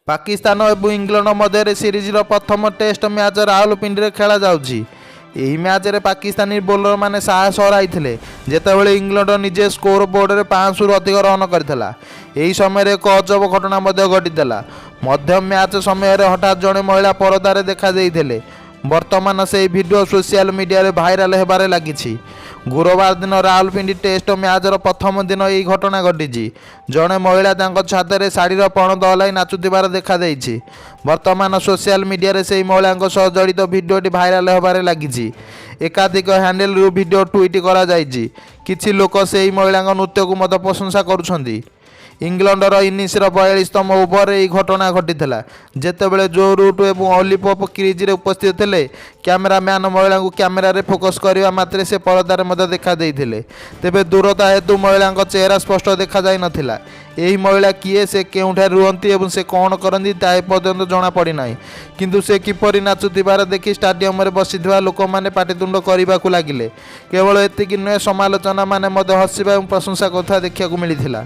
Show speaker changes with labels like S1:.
S1: पाकिस्तान और इंग्लैंड मध्य सीरीजर प्रथम test match Rawalpindi खेला जाउछि। यही मैच रे पाकिस्तानी बोलर माने साहस हराइथिले जेतेबेले इंग्लैंड निजे स्कोर बोर्ड रे 500 अधिक रन करथिला। यही समय एक अजब घटना घटीला। मध्य मैच समय हठात जड़े महिला परदारे देखा देइथिले। वर्तमान से वीडियो सोशल मीडिया रे भाइराल हेबारे लागिछि। गुरुवार दिन रावलपिंडी टेस्ट मैचर प्रथम दिन यही घटना घटी। जड़े महिला छाते शाढ़ीर पणद हलाई नाचुथिबार देखा देइछि। वर्तमान सोशल मीडिया रे से महिला सह जड़ित भिडियोटी भाइराल हेबारे लागिछि। एकाधिक हैंडल रु भिडियो ट्वीट करा जाइछि। किछि लोक से महिला नृत्य को मत प्रशंसा करुछन्ति। इंग्लैंडर इनिंग्स 42तम ओभर यही घटना घटी जेतेबेले जो रूट और ऑलिपॉप क्रीज रे उपस्थित थे। कैमेरामैन महिला को कैमेरा रे फोकस करने मात्रे से परदार देखा देइथिले। तेबे दूरता हेतु महिला चेहरा स्पष्ट देखा जाई नथिला। यही महिला किए से केउठा रुहंती एवं से कौन करती ता पर्यंत जना पड़ी नाही। किंतु से किपरि नाचुथिबार देखि स्टाडियम रे बसिथिबा लोक माने पाटितुंड करने को लगिले। केवल एतिकी नुहे समालोचना माने मध्य हसिबा एवं प्रशंसा कथा देखा मिलिथिला।